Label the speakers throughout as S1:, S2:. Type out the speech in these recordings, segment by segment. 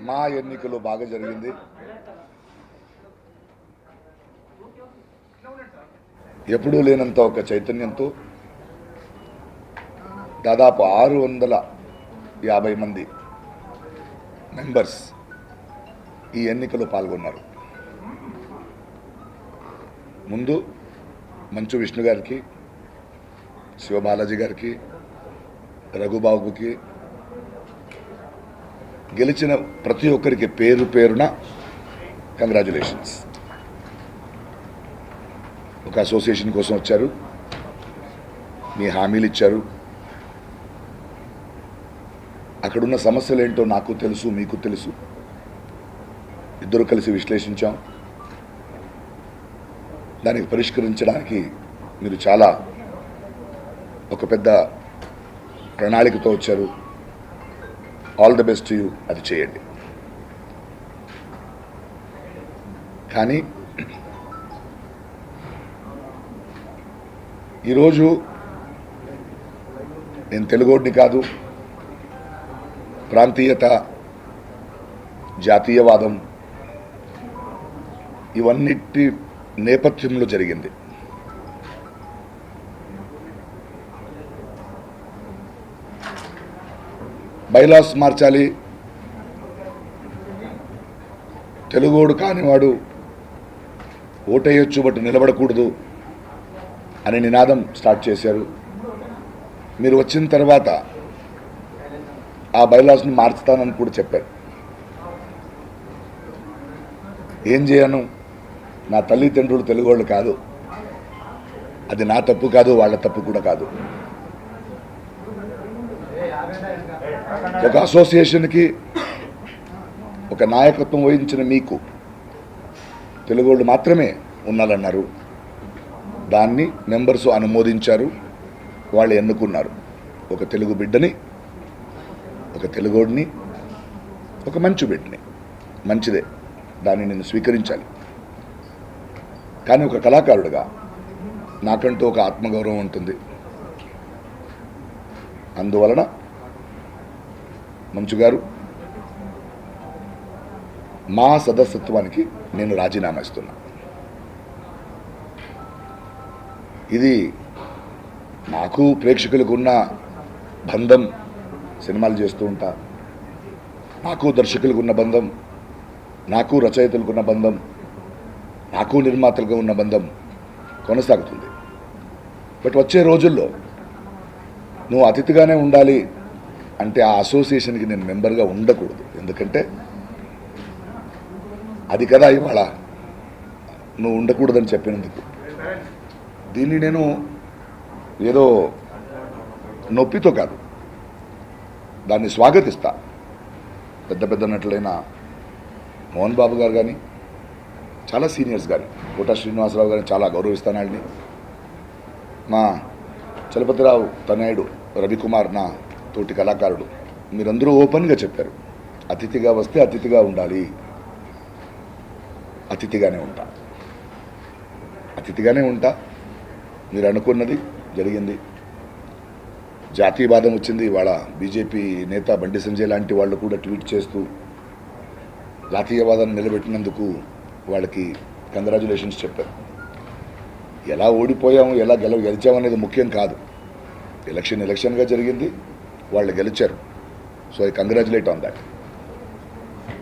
S1: మా ఎన్నికలు బాగా జరిగింది. ఎప్పుడూ లేనంత ఒక చైతన్యంతో దాదాపు 650 మంది మెంబర్స్ ఈ ఎన్నికలో పాల్గొన్నారు. ముందు మంచు విష్ణు గారికి, శివబాలాజీ గారికి, రఘుబాబుకి, గెలిచిన ప్రతి ఒక్కరికి పేరు పేరున కంగ్రాచులేషన్స్. ఒక అసోసియేషన్ కోసం వచ్చారు, మీ హామీలు ఇచ్చారు. అక్కడున్న సమస్యలు ఏంటో నాకు తెలుసు, మీకు తెలుసు. ఇద్దరు కలిసి విశ్లేషించాం. దానికి పరిష్కరించడానికి మీరు చాలా ఒక పెద్ద ప్రణాళికతో వచ్చారు. All the best you. అది చేయండి. కానీ ఈరోజు నేను తెలుగోడిని కాదు, ప్రాంతీయత, జాతీయవాదం ఇవన్నిటి నేపథ్యంలో జరిగింది. బైలాస్ మార్చాలి, తెలుగోడు కానివాడు ఓటేయొచ్చు బట్ నిలబడకూడదు అనే నినాదం స్టార్ట్ చేశారు. మీరు వచ్చిన తర్వాత ఆ బైలాస్ని మార్చుతానని కూడా చెప్పారు. ఏం చేయను, నా తల్లిదండ్రులు తెలుగోళ్ళు కాదు, అది నా తప్పు కాదు, వాళ్ళ తప్పు కూడా కాదు. ఒక అసోసియేషన్కి ఒక నాయకత్వం వహించిన మీకు తెలుగోళ్ళు మాత్రమే ఉన్నారన్నారు. దాన్ని మెంబర్స్ అనుమోదించారు, వాళ్ళు ఎన్నుకున్నారు. ఒక తెలుగు బిడ్డని, ఒక తెలుగోడిని, ఒక మంచు బిడ్డని. మంచిదే, దాన్ని నేను స్వీకరించాలి. కానీ ఒక కళాకారుడిగా నాకంటూ ఒక ఆత్మగౌరవం ఉంటుంది. అందువలన మంచు గారు, మా సదస్యత్వానికి నేను రాజీనామా ఇస్తున్నా. ఇది నాకు ప్రేక్షకులకు ఉన్న బంధం. సినిమాలు చేస్తూ ఉంటా, నాకు దర్శకులకు ఉన్న బంధం, నాకు రచయితలకు ఉన్న బంధం, నాకు నిర్మాతలుగా ఉన్న బంధం కొనసాగుతుంది. బట్ వచ్చే రోజుల్లో నువ్వు అతిథిగానే ఉండాలి అంటే ఆ అసోసియేషన్కి నేను మెంబర్గా ఉండకూడదు. ఎందుకంటే అది కదా ఇవాళ నువ్వు ఉండకూడదని చెప్పినందుకు. దీన్ని నేను ఏదో నొప్పితో కాదు, దాన్ని స్వాగతిస్తా. పెద్ద పెద్ద నటులైన మోహన్ బాబు గారు కానీ, చాలా సీనియర్స్ కానీ, కోట శ్రీనివాసరావు గారిని చాలా గౌరవిస్తాను. వాళ్ళని మా చలపతిరావు తనయుడు రవికుమార్, నా తోటి కళాకారుడు, మీరందరూ ఓపెన్గా చెప్పారు అతిథిగా వస్తే అతిథిగా ఉండాలి. అతిథిగానే ఉంటా, అతిథిగానే ఉంటా. మీరు అనుకున్నది జరిగింది. జాతీయవాదం వచ్చింది. ఇవాళ బీజేపీ నేత బండి సంజయ్ లాంటి వాళ్ళు కూడా ట్వీట్ చేస్తూ జాతీయవాదాన్ని నిలబెట్టినందుకు వాళ్ళకి కంగ్రాచులేషన్స్ చెప్పారు. ఎలా ఓడిపోయాము, ఎలా గెలిచామనేది ముఖ్యం కాదు. ఎలక్షన్గా జరిగింది, వాళ్ళు గెలిచారు. So I congratulate on that.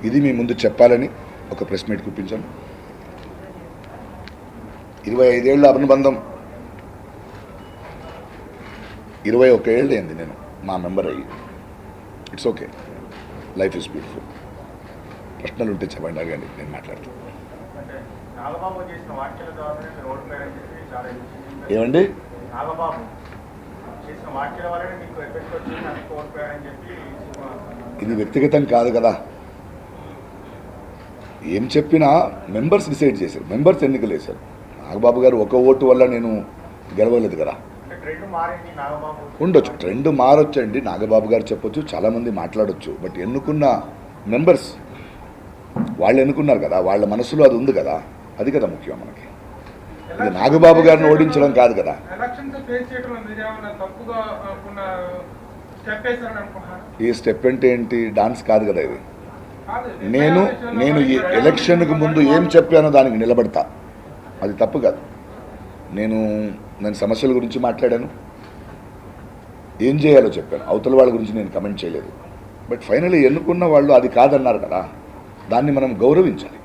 S1: ఇది మీ ముందు చెప్పాలని ఒక ప్రెస్ మీట్ కూర్పించాను. 25 ఏళ్ళ అనుబంధం, 21 ఏళ్ళు అయింది నేను మా మెంబర్ అయ్యి. It's okay, life is beautiful. ప్రశ్నలు ఉంటే చెప్పండి, అడగండి, నేను మాట్లాడతాను. ఏమండి, ఇది వ్యక్తిగతం కాదు కదా. ఏం చెప్పినా మెంబర్స్ డిసైడ్ చేశారు, మెంబర్స్ ఎన్నికలు వేశారు. నాగబాబు గారు ఒక ఓటు వల్ల నేను గెలవలేదు కదా. ఉండొచ్చు, ట్రెండ్ మారొచ్చండి. నాగబాబు గారు చెప్పొచ్చు, చాలామంది మాట్లాడొచ్చు. బట్ ఎన్నుకున్న మెంబర్స్ వాళ్ళు ఎన్నుకున్నారు కదా, వాళ్ళ మనసులో అది ఉంది కదా. అది కదా ముఖ్యం మనకి. ఇది నాగబాబు గారిని ఓడించడం కాదు కదా. ఈ స్టెప్ అంటే ఏంటి? డాన్స్ కాదు కదా ఇది. నేను ఈ ఎలక్షన్కు ముందు ఏం చెప్పానో దానికి నిలబడతా, అది తప్పు కాదు. నేను సమస్యల గురించి మాట్లాడాను, ఏం చేయాలో చెప్పాను, అవతల వాళ్ళ గురించి నేను కమెంట్ చేయలేదు. బట్ ఫైనల్లీ ఎన్నుకున్న వాళ్ళు అది కాదన్నారు కదా, దాన్ని మనం గౌరవించాలి.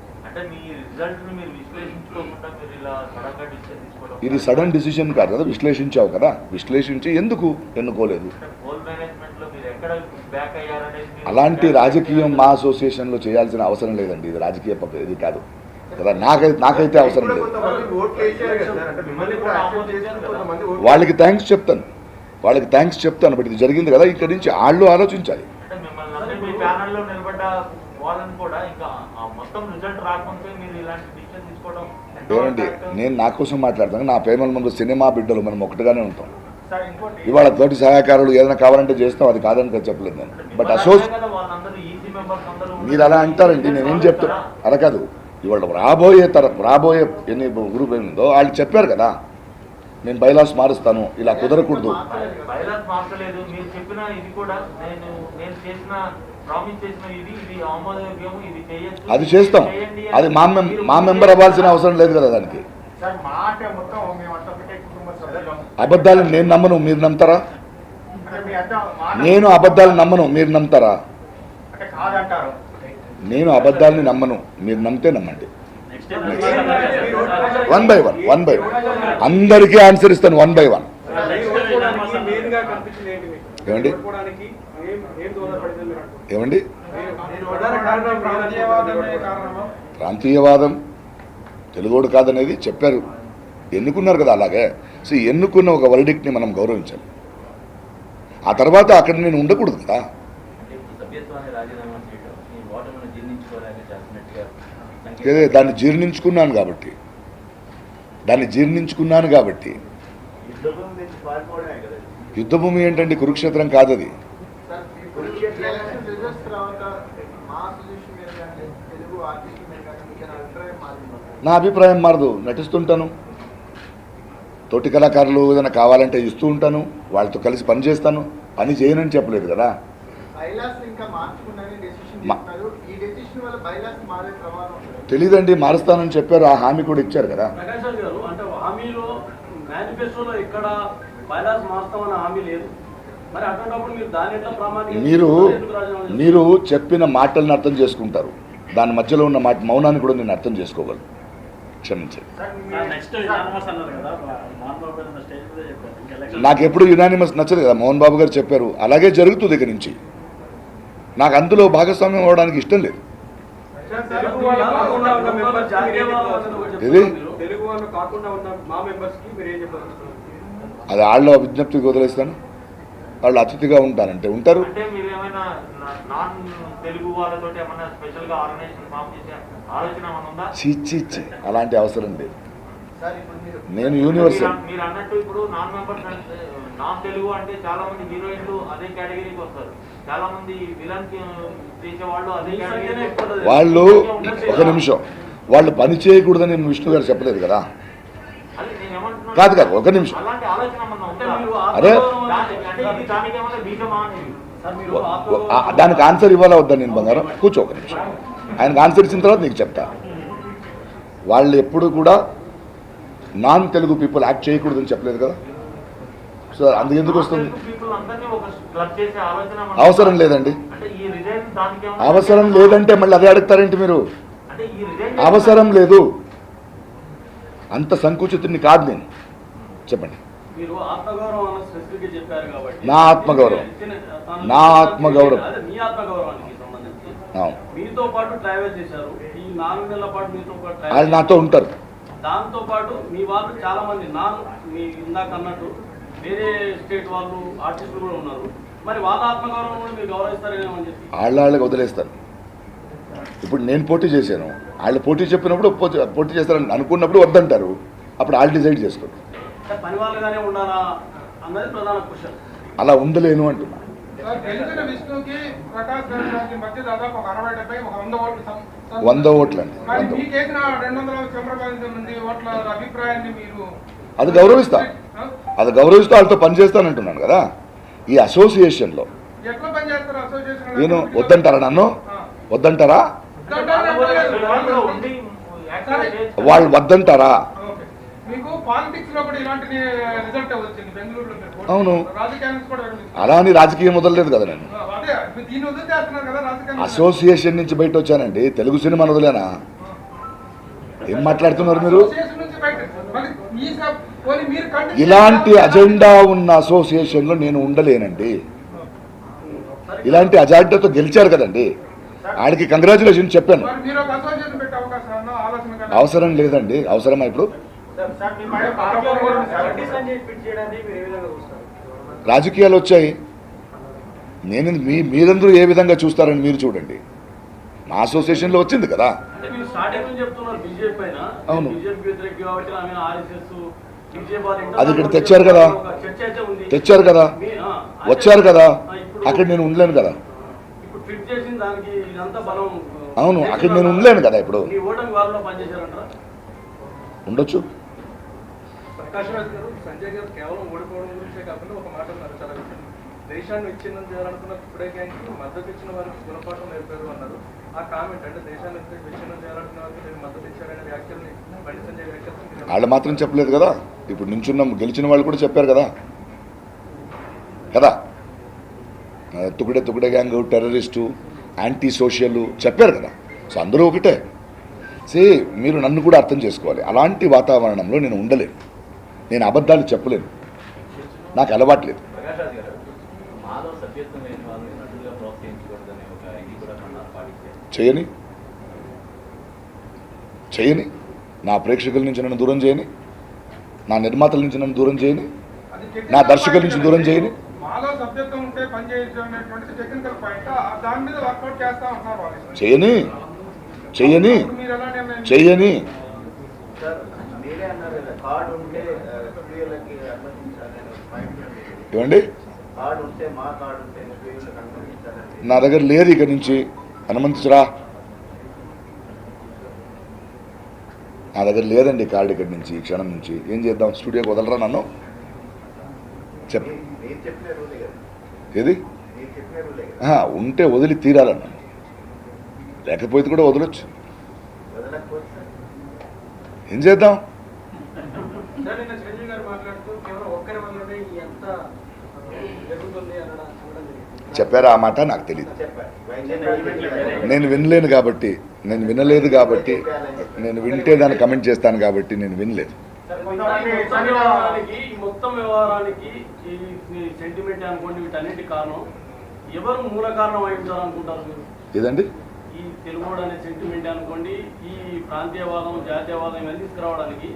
S1: ఇది సడన్ డిసిషన్ కాదు కదా, విశ్లేషించావు కదా, విశ్లేషించి ఎందుకు ఎన్నుకోలేదు. అలాంటి రాజకీయం మా అసోసియేషన్లో చేయాల్సిన అవసరం లేదండి. ఇది రాజకీయ ఇది కాదు కదా, నాకైతే అవసరం లేదు. వాళ్ళకి థ్యాంక్స్ చెప్తాను, బట్ ఇది జరిగింది కదా, ఇక్కడి నుంచి వాళ్ళు ఆలోచించాలి. ఏమండి, నేను నా కోసం మాట్లాడతాను. నా ప్రేమల ముందు సినిమా బిడ్డలు మనం ఒకటిగానే ఉంటాం. ఇవాళ తోటి సహాయకారులు ఏదైనా కావాలంటే చేస్తాం, అది కాదని చెప్పలేదు నేను. బట్ మీరు అలా అంటారండి, నేనేం చెప్తాను అలా కాదు. ఇవాళ రాబోయే ఎన్ని గ్రూప్ ఏమిందో వాళ్ళు చెప్పారు కదా, నేను బైలాస్ మారుస్తాను, ఇలా కుదరకూడదు. అది చేస్తాం, అది మా మెంబర్ అవ్వాల్సిన అవసరం లేదు కదా దానికి. అబద్ధాలు నేను నమ్మను, మీరు నమ్ముతారా? నేను అబద్ధాలు నమ్మను, మీరు నమ్ముతారా? నేను అబద్ధాలని నమ్మను, మీరు నమ్మితే నమ్మండి. వన్ బై వన్ అందరికీ ఆన్సర్ ఇస్తాను, 1 by 1. ఏమండి ప్రాంతీయవాదం తెలుగోడు కాదనేది చెప్పారు, ఎన్నుకున్నారు కదా. అలాగే సో ఎన్నుకున్న ఒక వర్డిక్ట్ని మనం గౌరవించాలి. ఆ తర్వాత అక్కడ నేను ఉండకూడదు కదా. దాన్ని జీర్ణించుకున్నాను కాబట్టి యుద్ధభూమి ఏంటండి? కురుక్షేత్రం కాదది. నా అభిప్రాయం మారదు, నటిస్తుంటాను. తోటి కళాకారులు ఏదైనా కావాలంటే ఇస్తూ ఉంటాను, వాళ్ళతో కలిసి పని చేస్తాను. పని చేయనని చెప్పలేదు కదా. తెలీదండి, మారుస్తానని చెప్పారు, ఆ హామీ కూడా ఇచ్చారు కదా. మీరు చెప్పిన మాటలను అర్థం చేసుకుంటారు, దాని మధ్యలో ఉన్న మౌనాన్ని కూడా నేను అర్థం చేసుకోగలను. క్షమించండి. నాకు ఎప్పుడు యునానిమస్ నచ్చదు కదా. మోహన్ బాబు గారు చెప్పారు, అలాగే జరుగుతుంది ఇక నుంచి. నాకు అందులో భాగస్వామ్యం అవ్వడానికి ఇష్టం లేదు. అది వాళ్ళ విజ్ఞప్తికి వదిలేస్తాను. వాళ్ళు అతిథిగా ఉంటారంటే ఉంటారు. చిచ్చి అలాంటి అవసరం లేదు. నేను యూనివర్సల్. వాళ్ళు ఒక నిమిషం, వాళ్ళు పని చేయకూడదని విష్ణు గారు చెప్పలేదు కదా. కాదు ఒక నిమిషం. అరే దానికి ఆన్సర్ ఇవ్వాలా వద్దా? నేను బంగారం కూర్చో ఒక నిమిషం. ఆయనకు ఆన్సర్ ఇచ్చిన తర్వాత నీకు చెప్తా. వాళ్ళు ఎప్పుడు కూడా నాన్ తెలుగు పీపుల్ యాక్ట్ చేయకూడదని చెప్పలేదు కదా. సో అందుకెందుకు వస్తుంది? అవసరం లేదండి. అవసరం లేదంటే మళ్ళీ అదే అడుగుతారేంటి మీరు? అవసరం లేదు, అంత సంకుచితుని కాదు నేను. చెప్పండి. నా ఆత్మగౌరవం వాళ్ళు నాతో ఉంటారు.
S2: దాంతో పాటు మీ వాళ్ళు చాలా మంది మీ ఇందాక అన్నట్టు వేరే స్టేట్ వాళ్ళు ఆర్టిస్టులు కూడా ఉన్నారు. మరి వాళ్ళ ఆత్మగౌరవం కూడా మీరు గౌరవిస్తారేమో అని చెప్పి
S1: వాళ్ళకి వదిలేస్తారు. ఇప్పుడు నేను పోటీ చేశాను, వాళ్ళు పోటీ చెప్పినప్పుడు పోటీ చేస్తారని అనుకున్నప్పుడు వద్దంటారు, అప్పుడు వాళ్ళు డిసైడ్ చేసుకోండి.
S2: పని వాళ్ళుగానే ఉండాలా అన్నది ప్రధాన క్వశ్చన్.
S1: అలా ఉండలేను అంటున్నా.
S3: విష్ణుకి ప్రకాష్ గారి మధ్య దాదాపు
S1: 100 ఓట్లు అండి. అది గౌరవిస్తా వాళ్ళతో పనిచేస్తానంటున్నాను కదా. ఈ అసోసియేషన్లో
S3: ఎట్లా పనిచేస్తారు అసోసియేషన్?
S1: నేను వద్దంటారా నన్ను? వద్దంటారా? వాళ్ళు వద్దంటారా?
S3: మీకు పాలిటిక్స్ లో కూడా ఇలాంటి రిజల్ట్ వచ్చింది బెంగళూరులో.
S1: అవును.
S3: రాజకీయానికి కూడా
S1: అలా అని రాజకీయం వదలలేదు కదా నేను.
S3: అదే దీన్ని వదిలేస్తున్నారు కదా రాజకీయాన్ని.
S1: అసోసియేషన్ నుంచి బయట వచ్చానండి. తెలుగు సినిమాను వదిలేనా? ఏం మాట్లాడుతున్నారు మీరు?
S3: అసోసియేషన్ నుంచి బయట మళ్ళీ మీరు కంటిన్యూ
S1: ఇలాంటి అజెండా ఉన్న అసోసియేషన్లో నేను ఉండలేనండి. ఇలాంటి అజెండాతో గెలిచారు కదండి, ఆయనకి కంగ్రాచులేషన్ చెప్పాను.
S3: మరి మీరు ఒక అసోసియేషన్ పెట్టే అవకాశం ఉందా? ఆలోచన కదా.
S1: అవసరం లేదండి. అవసరమా ఇప్పుడు? రాజకీయాలు వచ్చాయి, నేను మీరందరూ ఏ విధంగా చూస్తారని మీరు చూడండి. మా అసోసియేషన్లో వచ్చింది కదా.
S2: అంటే మీరు స్టార్టింగ్ నుంచి చెప్తున్నారు బీజేపీ పైన.
S1: అవును.
S2: బీజేపీ వ్యతిరేక కాబట్టి ఆమె ఆర్ఎస్ఎస్ బీజేపీ
S1: అది ఇక్కడ తెచ్చారు కదా.
S2: చర్చ అయితే ఉంది.
S1: తెచ్చారు కదా, వచ్చారు కదా. అక్కడ నేను ఉండలేను కదా.
S2: ఇప్పుడు ఫిట్ చేసిన దానికి ఇదంతా బలం.
S1: అవును, అక్కడ నేను ఉండలేను కదా. ఇప్పుడు
S2: మీ ఓటమి వాళ్ళలో పనిచేశారంటారా?
S1: ఉండొచ్చు.
S4: ప్రకాష్ రాజ్ గారు, సంజయ్ గారు కేవలం ఓడిపోవడం గురించే కాకుండా ఒక మాట అన్నారు చాలా విషయం. దేశాన్ని విచ్ఛిన్నం చేయాలనుకున్న ఇప్పుడే గ్యాంగ్కి మద్దతు ఇచ్చిన వారికి గుణపాఠం నేర్పారు అన్నారు. ఆ కామెంట్ అంటే దేశాన్ని విచ్ఛిన్నం చేయాలనుకున్న వారికి నేను మద్దతు ఇచ్చారనే వ్యాఖ్యల్ని బండి సంజయ్ వ్యాఖ్యలు
S1: వాళ్ళు మాత్రం చెప్పలేదు కదా. ఇప్పుడు నించున్న గెలిచిన వాళ్ళు కూడా చెప్పారు కదా కదా తుకుడే గ్యాంగ్, టెర్రరిస్టు, యాంటీ సోషల్ చెప్పారు కదా. సో అందరూ ఒకటే. మీరు నన్ను కూడా అర్థం చేసుకోవాలి. అలాంటి వాతావరణంలో నేను ఉండలేను. నేను అబద్ధాలు చెప్పలేను, నాకు అలవాట్లేదు.
S5: ప్రకాష్ రాజ్ గారు, మాలో సభ్యత్వం లేని వాళ్ళని నటులుగా ప్రోత్సహించకూడదనే ఒక ఇది కూడా మన్నారు పాటించారు.
S1: చేయని నా ప్రేక్షకుల నుంచి నన్ను దూరం చేయని, నా నిర్మాతల నుంచి నన్ను దూరం చేయని, నా దర్శకుల నుంచి దూరం చేయని.
S3: మాలో సభ్యత్వం ఉంటే పని చేయొచ్చు అనేటువంటి టెక్నికల్ పాయింట్, దాని మీద వర్కౌట్ చేస్తా ఉంటున్నారు వాళ్ళు.
S1: చేయని
S3: మీరు ఎలా నిర్ణయం
S1: చేయని
S5: సార్, మీరే అన్నారు కదా కార్డు ఉంటే స్త్రీలకి అనుమతించాలని పాయింట్.
S1: ఏమండి?
S5: కార్డు ఉంటే మా కార్డు ఉంటే స్త్రీలకు అనుమతించాలని.
S1: నా దగ్గర లేదు, ఇక నుంచి అనుమతించరా. నా దగ్గర లేదండి కార్డు. ఇక్కడి నుంచి ఈ క్షణం నుంచి ఏం చేద్దాం? స్టూడియోకి వదలరా నన్ను? చెప్పు.
S5: నేను చెప్పిన రూలే కదా.
S1: ఏది?
S5: నేను చెప్పిన రూలే కదా.
S1: ఉంటే వదిలి తీరాలన్న, లేకపోతే కూడా వదలొచ్చు.
S5: వదలకపోతే సార్
S1: ఏం చేద్దాం?
S4: సార్, నిన్న చిరంజీవి గారు మాట్లాడుతూ కేవలం ఒక్కరి వల్లనే ఎంత జరుగుతుంది అనడం జరిగింది.
S1: చెప్పారా ఆ మాట? నాకు తెలియదు.
S5: చెప్పారు.
S1: నేను వినలేను కాబట్టి, నేను వినలేదు కాబట్టి, నేను వింటే దాన్ని కమెంట్ చేస్తాను కాబట్టి నేను వినలేదు.
S2: ఈ మొత్తం వ్యవహారానికి ఈ సెంటిమెంట్ అనుకోండి, వీటన్నిటి కారణం ఎవరు మూల కారణం అయి ఉంటారు అనుకుంటారు మీరు?
S1: ఏదండి?
S2: ఈ తెలుగువాడు అనే సెంటిమెంట్ అనుకోండి, ఈ ప్రాంతీయవాదం, జాతీయవాదం ఇవన్నీ తీసుకురావడానికి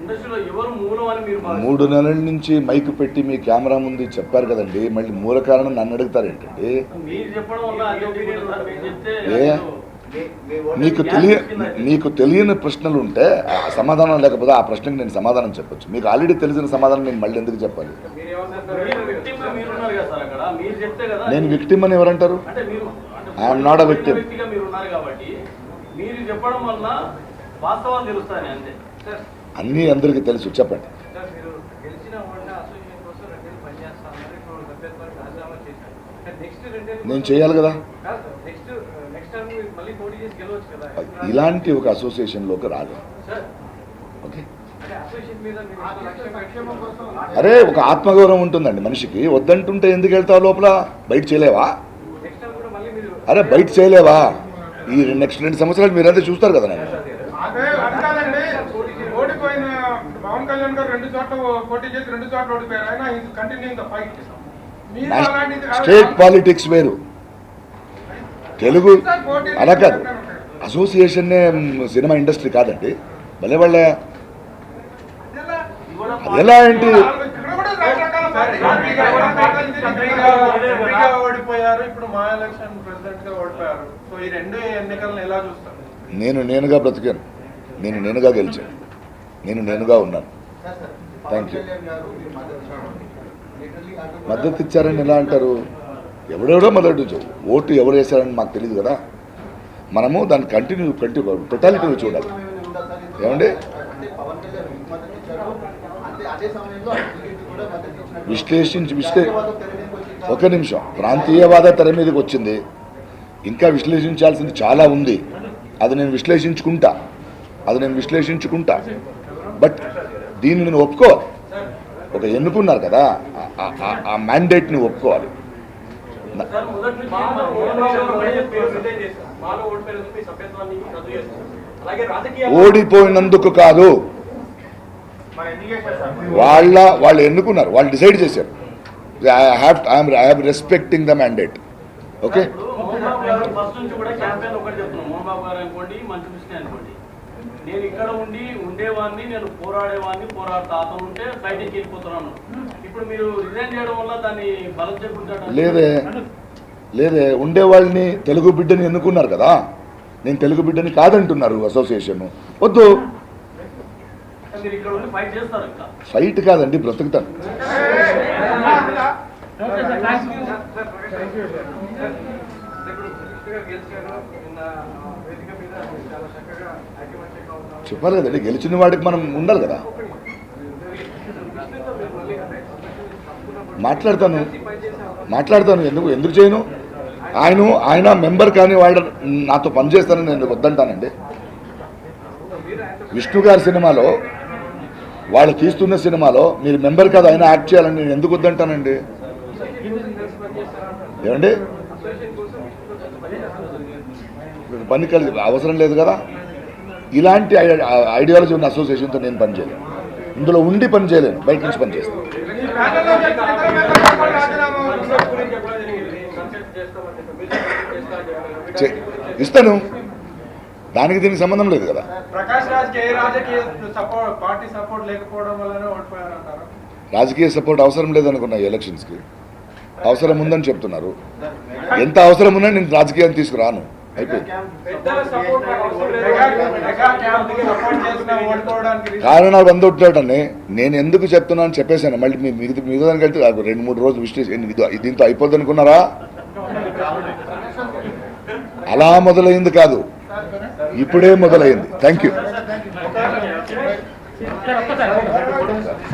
S2: ఇండస్ట్రీలో ఎవరు మూలం అని మీరు
S1: 3 నెలల నుంచి మైక్ పెట్టి మీ కెమెరా ముందు చెప్పారు కదండి, మళ్ళీ మూల కారణం నన్ను అడుగుతారేంటండి?
S2: మీరు చెప్పడం వల్ల అదే ఒపీనియన్ సార్. మీరు చెప్తే
S1: నీకు తెలియని ప్రశ్నలు ఉంటే ఆ సమాధానం లేకపోతే ఆ ప్రశ్నకి నేను సమాధానం చెప్పొచ్చు. మీకు ఆల్రెడీ తెలిసిన సమాధానం నేను మళ్ళీ ఎందుకు చెప్పాలి?
S2: మీరున్నారు కదా సార్ అక్కడ, మీరు చెప్తే కదా.
S1: నేను విక్టిమ్ అని ఎవరంటారు?
S2: అంటే మీరు
S1: ఐఎమ్ నాట్ అ విక్టిమ్.
S2: వ్యక్తిగా మీరు ఉన్నారు కాబట్టి మీరు చెప్పడం వల్ల వాస్తవాలు తెలుస్తాయి అంతే.
S1: అన్నీ అందరికీ తెలుసు. చెప్పండి.
S4: సార్, మీరు గెలిచిన ఓడిన అసోసియేషన్ కోసం 2 ఏళ్ళు పనిచేస్తా ఉన్నారు. ఇప్పుడు సభ్యత్వానికి రాజీనామా చేశారు. నెక్స్ట్ 2 ఏళ్ళు
S1: నేను చేయాలి కదా.
S4: కాదు సార్, నెక్స్ట్ టైం మీరు మళ్ళీ పోటీ చేసి గెలవచ్చు కదా.
S1: ఇలాంటి ఒక అసోసియేషన్లోకి రాదు.
S4: Sir,
S1: okay.
S4: అంటే అసోసియేషన్ మీద మీకు లక్ష్యం కోసం
S1: అరే, ఒక ఆత్మగౌరవం ఉంటుందండి మనిషికి. వద్దంటుంటే ఎందుకు వెళ్తావు లోపల? బయట చేయలేవా?
S4: నెక్స్ట్ టైం కూడా మళ్ళీ మీరు
S1: అరే, బయట చేయలేవా? ఈ నెక్స్ట్ 2 సంవత్సరాలు మీరంతా చూస్తారు కదా నన్ను.
S3: అదే అడగాలండి. ఓడిపోయిన పవన్ కళ్యాణ్ గారు 2 చోట్ల పోటీ చేసి 2 చోట్ల ఓడిపోయారు. ఆయన కంటిన్యూ ద ఫైట్. మీరు అలాంటిది
S1: స్టేట్ పాలిటిక్స్ వేరు, తెలుగు అలా కాదు. అసోసియేషన్నే సినిమా ఇండస్ట్రీ కాదండి. భలే వాళ్ళే. ఎలా ఏంటి?
S4: ఓడిపోయారు, ఇప్పుడు మా ఎలక్షన్ ప్రెసిడెంట్ గా ఓడిపోయారు. సో ఈ 2 ఎన్నికలను ఎలా చూస్తారు?
S1: నేనుగా బ్రతికాను, నేనుగా గెలిచాను, నేనుగా ఉన్నాను. Thank you. మద్దతు ఇచ్చారని ఎలా అంటారు? ఎవడెవడో మద్దతు ఇచ్చారు. ఓటు ఎవరు వేశారని మాకు తెలియదు కదా. మనము దాన్ని కంటిన్యూ టోటాలిటీ చూడాలి. ఏమండి? విశ్లేషించి ఒక నిమిషం, ప్రాంతీయవాద తెర మీదకి వచ్చింది, ఇంకా విశ్లేషించాల్సింది చాలా ఉంది. అది నేను విశ్లేషించుకుంటా. బట్ దీన్ని నేను ఒప్పుకోవాలి. ఒక ఎన్నుకున్నారు కదా, ఆ మ్యాండేట్ని ఒప్పుకోవాలి.
S2: సార్, మొదటి నుంచి మోహన్ బాబు గారు వైఎస్ పేరు రిజైన్ చేశారు. మాలో ఓడిపోయినందుకు మీ సభ్యత్వాన్ని రద్దు చేస్తారు. అలాగే రాజకీయ
S1: ఓడిపోయినందుకు కాదు, వాళ్ళు ఎన్నుకున్నారు, వాళ్ళు డిసైడ్ చేశారు. I have respecting the mandate. Okay,
S2: Mohan Babu garu first నుంచి కూడా క్యాంపెయిన్ ఒకటి చెప్తున్నాం. మోహన్ బాబు గారు అనుకోండి, మంచి కృష్ణ అనుకోండి, నేను ఇక్కడ ఉండేవాడిని, నేను పోరాడతా, అతను ఉంటే బయటికి వెళ్ళిపోతున్నాను. ఇప్పుడు మీరు రిజైన్ చేయడం వల్ల దాన్ని బలం చేకూర్చాడు.
S1: లేదే ఉండేవాళ్ళని తెలుగు బిడ్డని ఎన్నుకున్నారు కదా, నేను తెలుగు బిడ్డని కాదంటున్నారు అసోసియేషన్. వద్దు,
S2: మీరు ఇక్కడ ఉండి ఫైట్ చేస్తారు. ఇంకా
S1: ఫైట్ కాదండి, బ్రతుకుతాను. చెప్పాలి కదండి, గెలిచిన వాడికి మనం ఉండాలి కదా. మాట్లాడతాను ఎందుకు చేయను. ఆయన మెంబర్ కానీ వాళ్ళు నాతో పనిచేస్తానని నేను వద్దంటానండి. విష్ణు గారి సినిమాలో, వాళ్ళు తీస్తున్న సినిమాలో మీరు మెంబర్ కాదు, ఆయన యాక్ట్ చేయాలని నేను ఎందుకు వద్దంటానండి. ఏమండి, పని కలిసి అవసరం లేదు కదా. ఇలాంటి ఐడియాలజీ ఉన్న అసోసియేషన్తో నేను పనిచేయలేను, ఇందులో ఉండి పని చేయలేను, బయట నుంచి పని చేస్తాను. ఇస్తాను, దానికి దీనికి సంబంధం లేదు కదా.
S3: ప్రకాష్ రాజ్కి రాజకీయ పార్టీ సపోర్ట్ లేకపోవడం వల్లనే ఓడిపోయారంటారు.
S1: రాజకీయ సపోర్ట్ అవసరం లేదనుకున్నా, ఎలక్షన్స్కి అవసరం ఉందని చెప్తున్నారు. ఎంత అవసరం ఉన్నా నేను రాజకీయాన్ని తీసుకురాను, అయిపోయింది. కారణాలు వందొట్టాడని నేను ఎందుకు చెప్తున్నాను చెప్పేశాను. మళ్ళీ మీ మిగతానికి వెళ్తే 2-3 రోజులు విశ్లేషణ దీంతో అయిపోద్ది అనుకున్నారా? అలా మొదలైంది కాదు, ఇప్పుడే మొదలైంది. Thank you.